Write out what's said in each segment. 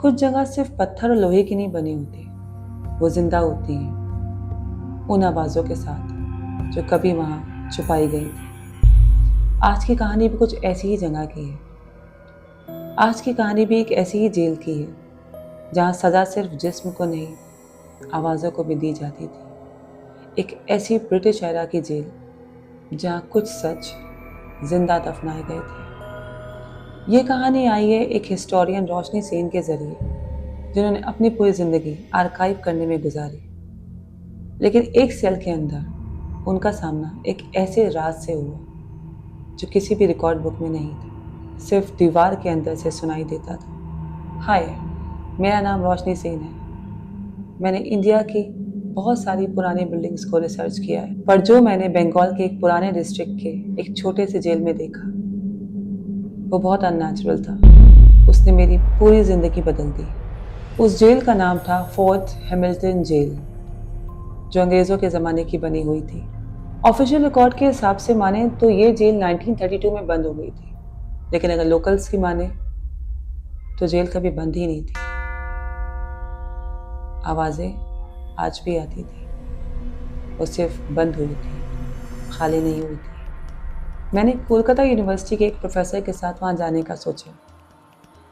कुछ जगह सिर्फ पत्थर और लोहे की नहीं बनी होती, वो जिंदा होती हैं उन आवाज़ों के साथ जो कभी वहाँ छुपाई गई थी। आज की कहानी भी कुछ ऐसी ही जगह की है। आज की कहानी भी एक ऐसी ही जेल की है जहाँ सज़ा सिर्फ जिस्म को नहीं, आवाज़ों को भी दी जाती थी। एक ऐसी ब्रिटिश एरा की जेल जहाँ कुछ सच जिंदा दफनाए गए थे। ये कहानी आई है एक हिस्टोरियन रोशनी सेन के जरिए, जिन्होंने अपनी पूरी ज़िंदगी आर्काइव करने में गुजारी। लेकिन एक सेल के अंदर उनका सामना एक ऐसे राज से हुआ जो किसी भी रिकॉर्ड बुक में नहीं था, सिर्फ दीवार के अंदर से सुनाई देता था। हाय, मेरा नाम रोशनी सेन है। मैंने इंडिया की बहुत सारी पुरानी बिल्डिंग्स को रिसर्च किया है, पर जो मैंने बंगाल के एक पुराने डिस्ट्रिक्ट के एक छोटे से जेल में देखा वो बहुत अननेचुरल था। उसने मेरी पूरी ज़िंदगी बदल दी। उस जेल का नाम था फोर्ट हैमिल्टन जेल, जो अंग्रेज़ों के ज़माने की बनी हुई थी। ऑफिशियल रिकॉर्ड के हिसाब से माने तो ये जेल 1932 में बंद हो गई थी, लेकिन अगर लोकल्स की माने तो जेल कभी बंद ही नहीं थी। आवाज़ें आज भी आती थी, वो सिर्फ बंद हुई थी, खाली नहीं हुई थी। मैंने कोलकाता यूनिवर्सिटी के एक प्रोफेसर के साथ वहाँ जाने का सोचा।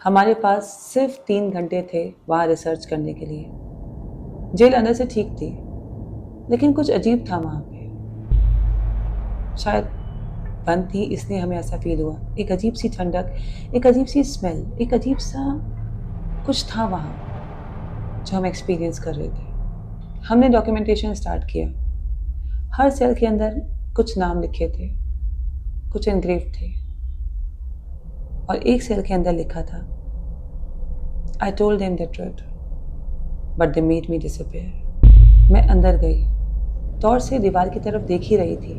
हमारे पास सिर्फ 3 घंटे थे वहाँ रिसर्च करने के लिए। जेल अंदर से ठीक थी, लेकिन कुछ अजीब था वहाँ पे। शायद बंद थी इसलिए हमें ऐसा फील हुआ। एक अजीब सी ठंडक, एक अजीब सी स्मेल, एक अजीब सा कुछ था वहाँ जो हम एक्सपीरियंस कर रहे थे। हमने डॉक्यूमेंटेशन स्टार्ट किया। हर सेल के अंदर कुछ नाम लिखे थे, कुछ एनग्रेव थे, और एक सेल के अंदर लिखा था, I told them the truth, but they made me disappear. मैं अंदर गई, दौड़ से दीवार की तरफ देख ही रही थी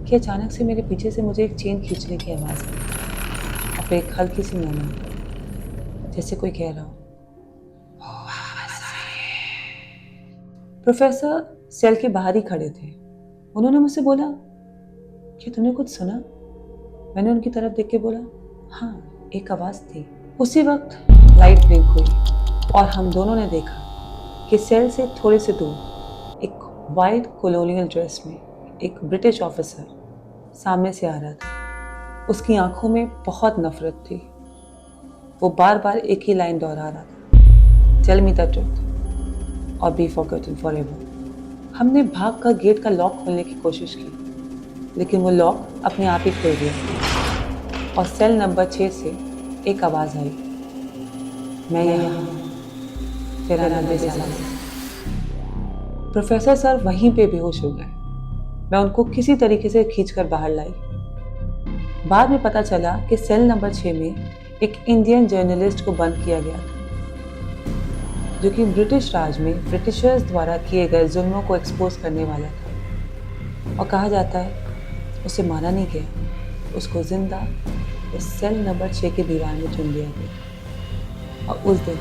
कि अचानक से मेरे पीछे से मुझे एक चेन खींचने की आवाज़ आई और फिर एक हल्की सी नमी, जैसे कोई कह रहा हो, प्रोफेसर सेल के बाहर ही खड़े थे। उन्होंने मुझसे बोला, क्या तुमने कुछ सुना? मैंने उनकी तरफ देख के बोला, हाँ, एक आवाज़ थी। उसी वक्त लाइट ब्लिंक हुई और हम दोनों ने देखा कि सेल से थोड़े से दूर एक वाइट कॉलोनियल ड्रेस में एक ब्रिटिश ऑफिसर सामने से आ रहा था। उसकी आंखों में बहुत नफरत थी। वो बार बार एक ही लाइन दोहरा रहा था, टेल मी द ट्रुथ और बी फॉरगॉटन फॉरएवर। हमने भाग कर गेट का लॉक खोलने की कोशिश की, लेकिन वो लॉक अपने आप ही खुल गया और सेल नंबर 6 से एक आवाज़ आई, मैं यहाँ तेरा 90 साल। प्रोफेसर सर वहीं पे बेहोश हो गए। मैं उनको किसी तरीके से खींचकर बाहर लाई। बाद में पता चला कि सेल नंबर 6 में एक इंडियन जर्नलिस्ट को बंद किया गया था, जो कि ब्रिटिश राज में ब्रिटिशर्स द्वारा किए गए जुल्मों को एक्सपोज करने वाला था। और कहा जाता है उसे मारा नहीं गया, उसको जिंदा उस सेल नंबर 6 की दीवार में चुन लिया गया। और उस दिन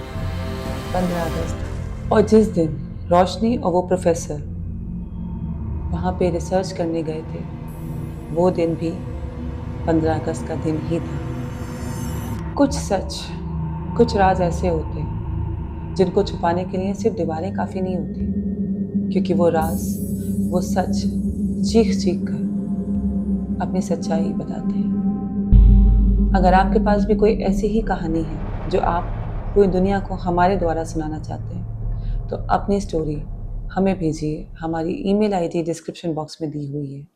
15 अगस्त था, और जिस दिन रोशनी और वो प्रोफेसर वहाँ पे रिसर्च करने गए थे, वो दिन भी 15 अगस्त का दिन ही था। कुछ सच, कुछ राज ऐसे होते हैं जिनको छुपाने के लिए सिर्फ दीवारें काफ़ी नहीं होती, क्योंकि वो राज, वो सच चीख चीख कर अपनी सच्चाई बताते हैं। अगर आपके पास भी कोई ऐसी ही कहानी है जो आप पूरी दुनिया को हमारे द्वारा सुनाना चाहते हैं, तो अपनी स्टोरी हमें भेजिए। हमारी ईमेल आईडी डिस्क्रिप्शन बॉक्स में दी हुई है,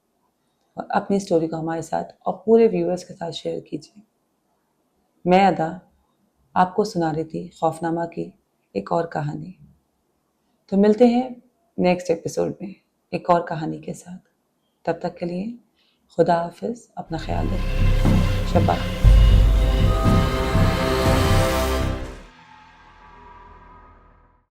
और अपनी स्टोरी को हमारे साथ और पूरे व्यूअर्स के साथ शेयर कीजिए। मैं अदा आपको सुना रही थी खौफनामा की एक और कहानी। तो मिलते हैं नेक्स्ट एपिसोड में एक और कहानी के साथ। तब तक के लिए खुदा हाफिज़, अपना ख्याल रखिए। शब्बा।